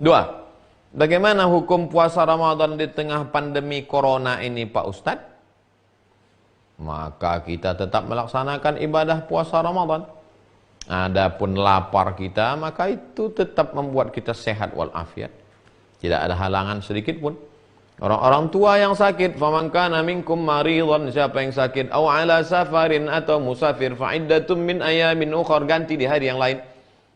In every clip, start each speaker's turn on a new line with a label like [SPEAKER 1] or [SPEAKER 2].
[SPEAKER 1] Dua, bagaimana hukum puasa Ramadan di tengah pandemi corona ini Pak Ustadz? Maka kita tetap melaksanakan ibadah puasa Ramadan. Adapun lapar kita, maka itu tetap membuat kita sehat walafiat. Tidak ada halangan sedikit pun. Orang-orang tua yang sakit, faman kana minkum maridhan, siapa yang sakit, au ala safarin, atau musafir, fa iddatum min ayamin ukhra, ganti di hari yang lain.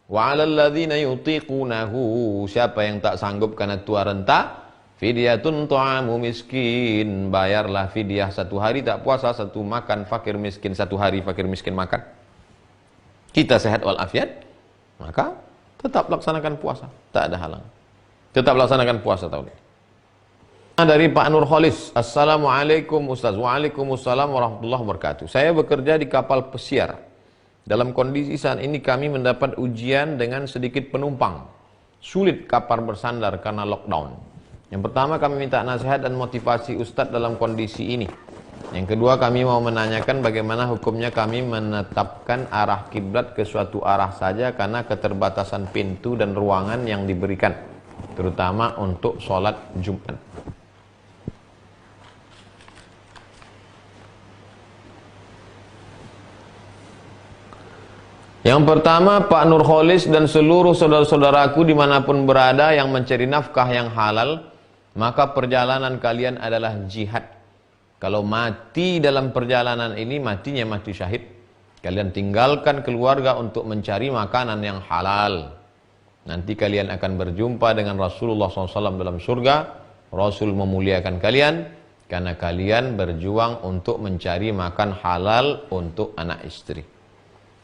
[SPEAKER 1] Wa 'alal ladzina yutiqunahu, siapa yang tak sanggup karena tua renta, fidyatun ta'amu miskin, bayarlah fidyah, satu hari tak puasa, satu makan fakir miskin, satu hari fakir miskin makan. Kita sehat walafiat, maka tetap laksanakan puasa, tak ada halang. Tetap laksanakan puasa tahun ini. Dari Pak Nur Kholis, Assalamualaikum Ustaz. Waalaikumsalam warahmatullahi wabarakatuh. Saya bekerja di kapal pesiar. Dalam kondisi saat ini kami mendapat ujian dengan sedikit penumpang. Sulit kapal bersandar karena lockdown. Yang pertama, kami minta nasihat dan motivasi Ustadz dalam kondisi ini. Yang kedua, kami mau menanyakan bagaimana hukumnya kami menetapkan arah kiblat ke suatu arah saja karena keterbatasan pintu dan ruangan yang diberikan, terutama untuk sholat Jumat. Yang pertama, Pak Nur Kholis dan seluruh saudara-saudaraku dimanapun berada yang mencari nafkah yang halal, maka perjalanan kalian adalah jihad. Kalau mati dalam perjalanan ini, matinya mati syahid. Kalian tinggalkan keluarga untuk mencari makanan yang halal. Nanti kalian akan berjumpa dengan Rasulullah SAW dalam surga. Rasul memuliakan kalian karena kalian berjuang untuk mencari makan halal untuk anak istri.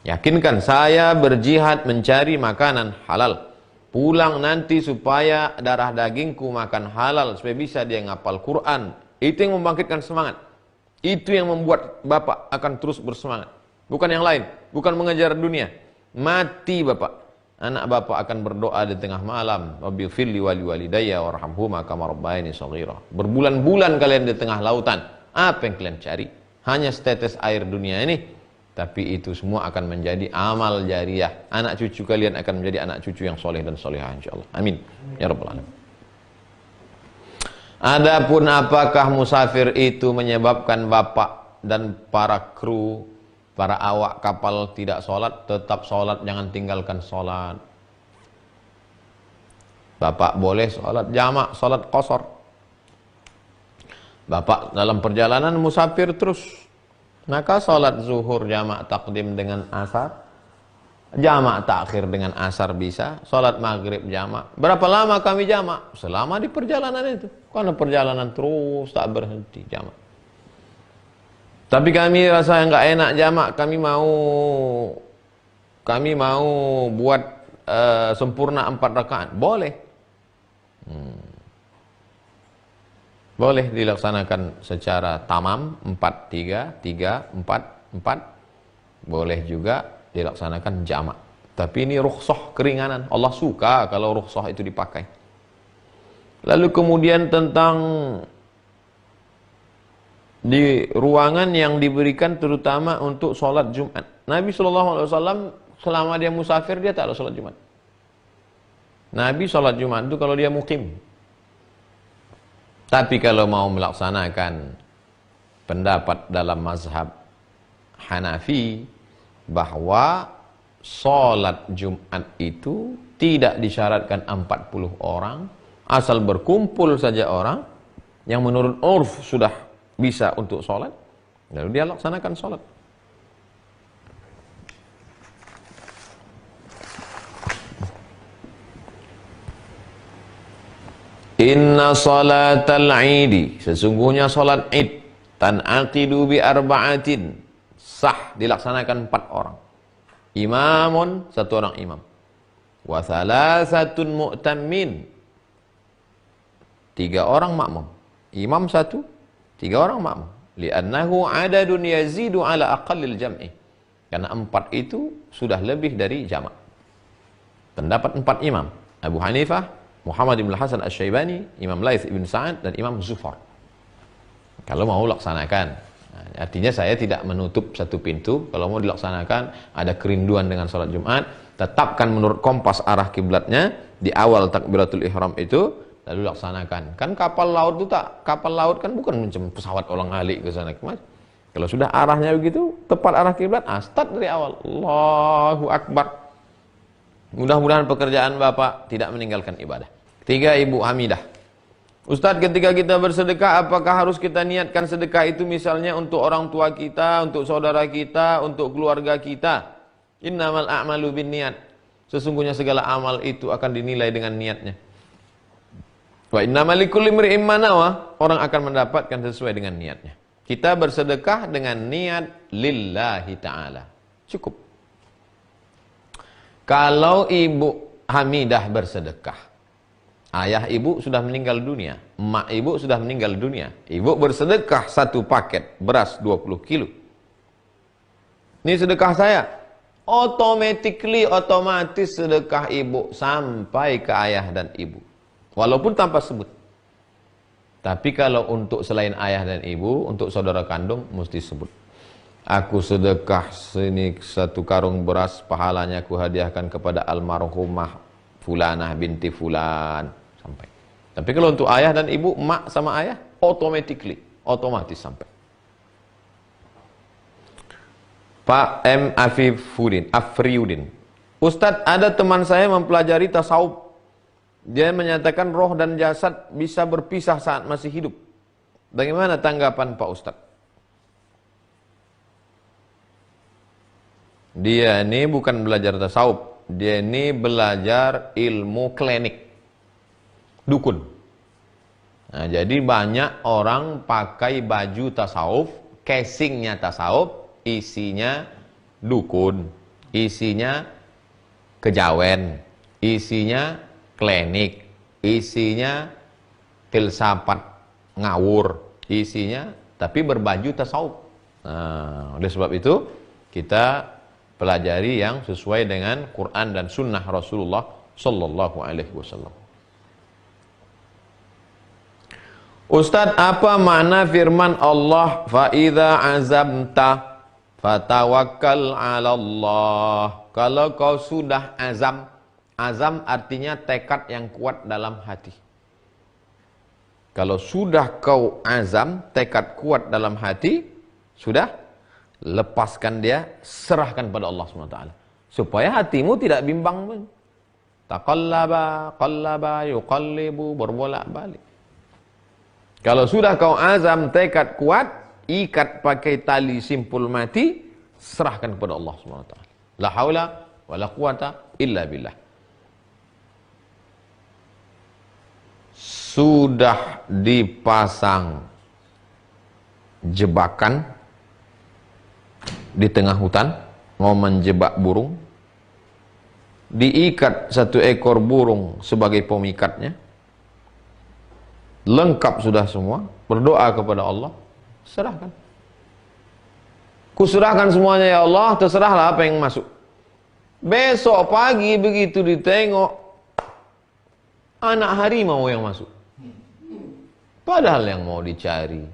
[SPEAKER 1] Yakinkan saya berjihad mencari makanan halal. Pulang nanti supaya darah dagingku makan halal, supaya bisa dia ngapal Quran. Itu yang membangkitkan semangat. Itu yang membuat Bapak akan terus bersemangat. Bukan yang lain, bukan mengejar dunia. Mati Bapak, anak Bapak akan berdoa di tengah malam, Rabbighfirli wali walidayya warhamhuma kama rabbayani shaghira. Berbulan-bulan kalian di tengah lautan. Apa yang kalian cari? Hanya setetes air dunia ini. Tapi itu semua akan menjadi amal jariyah. Anak cucu kalian akan menjadi anak cucu yang soleh dan solehah insyaallah. Amin. Ya Rabbal Alamin. Adapun apakah musafir itu menyebabkan bapak dan para kru, para awak kapal tidak sholat? Tetap sholat, jangan tinggalkan sholat. Bapak boleh sholat jamak, sholat qashar. Bapak dalam perjalanan musafir terus, maka sholat zuhur jamak takdim dengan asar, jamak takhir dengan asar bisa, sholat maghrib jamak. Berapa lama kami jamak? Selama di perjalanan itu. Karena perjalanan terus tak berhenti jamak. Tapi kami rasa nggak enak jamak, kami mau buat sempurna 4 rakaat. Boleh. Boleh dilaksanakan secara tamam 4-3-3-4-4. Boleh juga dilaksanakan jamak. Tapi ini rukhsah, keringanan. Allah suka kalau rukhsah itu dipakai. Lalu kemudian tentang di ruangan yang diberikan terutama untuk sholat Jumat. Nabi SAW selama dia musafir dia tak ada sholat Jumat. Nabi sholat Jumat itu kalau dia mukim. Tapi kalau mau melaksanakan pendapat dalam mazhab Hanafi bahwa sholat Jumat itu tidak disyaratkan 40 orang, asal berkumpul saja orang yang menurut urf sudah bisa untuk sholat, lalu dia laksanakan sholat. Inna salatal idi, sesungguhnya sholat id, tan'aqidu bi arba'atin, sah dilaksanakan 4 orang. Imamun, 1 orang imam. Wa thalathatun mu'tammin, 3 orang makmum. Imam 1, 3 orang makmum. Li'annahu adadun yazidu ala aqallil jam'i. Karena 4 itu sudah lebih dari jamak. Pendapat 4 imam. Abu Hanifah, Muhammad ibn Hasan Asy-Syaibani, Imam Laits ibn Sa'ad, dan Imam Zufar. Kalau mau laksanakan. Nah, artinya saya tidak menutup satu pintu. Kalau mau dilaksanakan, ada kerinduan dengan sholat Jumat, tetapkan menurut kompas arah kiblatnya, di awal takbiratul ihram itu, lalu laksanakan. Kan kapal laut itu kapal laut kan bukan macam pesawat ulang-alik ke sana kemari. Kalau sudah arahnya begitu, tepat arah kiblat, start dari awal. Allahu Akbar. Mudah-mudahan pekerjaan Bapak tidak meninggalkan ibadah. 3, Ibu Hamidah. Ustadz, ketika kita bersedekah, apakah harus kita niatkan sedekah itu misalnya untuk orang tua kita, untuk saudara kita, untuk keluarga kita? Innamal a'malu binniat. Sesungguhnya segala amal itu akan dinilai dengan niatnya. Wa innamal likulli imri'in ma nawa. Orang akan mendapatkan sesuai dengan niatnya. Kita bersedekah dengan niat lillahi ta'ala. Cukup. Kalau Ibu Hamidah bersedekah, ayah ibu sudah meninggal dunia, emak ibu sudah meninggal dunia, ibu bersedekah 1 paket beras 20 kilo. Ini sedekah saya. Otomatis sedekah ibu sampai ke ayah dan ibu. Walaupun tanpa sebut. Tapi kalau untuk selain ayah dan ibu, untuk saudara kandung, mesti sebut. Aku sedekah sini 1 karung beras, pahalanya aku hadiahkan kepada almarhumah Fulanah binti Fulan. Sampai. Tapi kalau untuk ayah dan ibu, emak sama ayah, otomatis sampai. Pak M. Afriudin. Ustadz, ada teman saya mempelajari tasawuf. Dia menyatakan roh dan jasad bisa berpisah saat masih hidup. Bagaimana tanggapan Pak Ustadz? Dia ini bukan belajar tasawuf. Dia ini belajar ilmu klinik. Dukun. Nah, jadi banyak orang pakai baju tasawuf, casingnya tasawuf, isinya dukun, isinya kejawen, isinya klinik, isinya filsafat ngawur, isinya tapi berbaju tasawuf. Nah, oleh sebab itu kita pelajari yang sesuai dengan Quran dan Sunnah Rasulullah Sallallahu Alaihi Wasallam. Ustadz, apa makna firman Allah, "Fa'idha azamta fatawakkal 'ala Allah"? Kalau kau sudah azam, azam artinya tekad yang kuat dalam hati. Kalau sudah kau azam, tekad kuat dalam hati, sudah, lepaskan dia, serahkan pada Allah SWT. Supaya hatimu tidak bimbang pun. Qallaba, yuqallibu, berbolak-balik. Kalau sudah kau azam, tekad kuat, ikat pakai tali simpul mati, serahkan kepada Allah SWT. La haula wa la quwata illa billah. Sudah dipasang jebakan di tengah hutan, mau menjebak burung, diikat 1 ekor burung sebagai pemikatnya, lengkap sudah semua, berdoa kepada Allah, serahkan. Kuserahkan semuanya ya Allah, terserahlah apa yang masuk. Besok pagi begitu ditengok, anak harimau yang masuk. Padahal yang mau dicari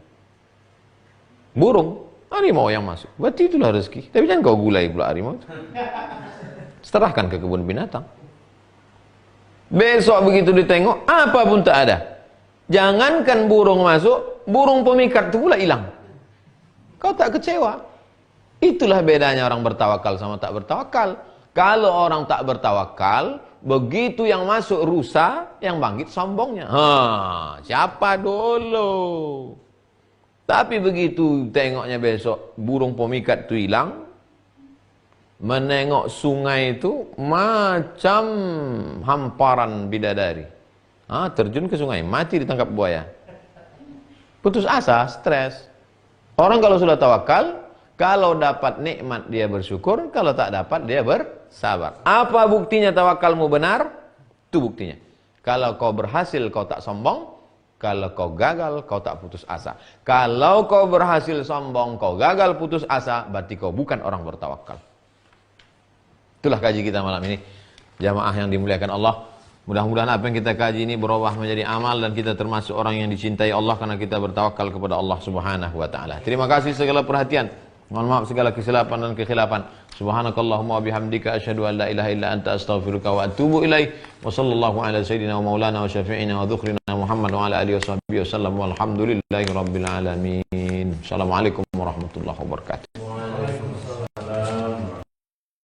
[SPEAKER 1] burung, harimau yang masuk. Berarti itulah rezeki. Tapi jangan kau gulai pula harimau. Serahkan ke kebun binatang. Besok begitu ditengok, apa pun tak ada. Jangankan burung masuk, burung pemikat itu pula hilang. Kau tak kecewa. Itulah bedanya orang bertawakal sama tak bertawakal. Kalau orang tak bertawakal, begitu yang masuk rusa, yang bangkit sombongnya. Siapa dulu? Tapi begitu tengoknya besok burung pemikat itu hilang, menengok sungai itu macam hamparan bidadari. Terjun ke sungai, mati ditangkap buaya. Putus asa, stres. Orang kalau sudah tawakal, kalau dapat nikmat dia bersyukur, kalau tak dapat dia bersabar. Apa buktinya tawakalmu benar? Itu buktinya. Kalau kau berhasil, kau tak sombong. Kalau kau gagal, kau tak putus asa. Kalau kau berhasil sombong, kau gagal putus asa, berarti kau bukan orang bertawakal. Itulah kaji kita malam ini. Jamaah yang dimuliakan Allah. Mudah-mudahan apa yang kita kaji ini berubah menjadi amal dan kita termasuk orang yang dicintai Allah karena kita bertawakal kepada Allah Subhanahu wa taala. Terima kasih segala perhatian Mohon maaf segala kesilapan dan kekhilafan. Subhanakallahumma wa bihamdika asyhadu an la ilaha illa anta astaghfiruka wa atubu ilaik. Wa sallallahu ala sayyidina wa maulana wa syafi'ina wa dzukhrina Muhammad wa ala alihi washabbihi wasallam walhamdulillahi rabbil alamin. Assalamualaikum warahmatullahi wabarakatuh.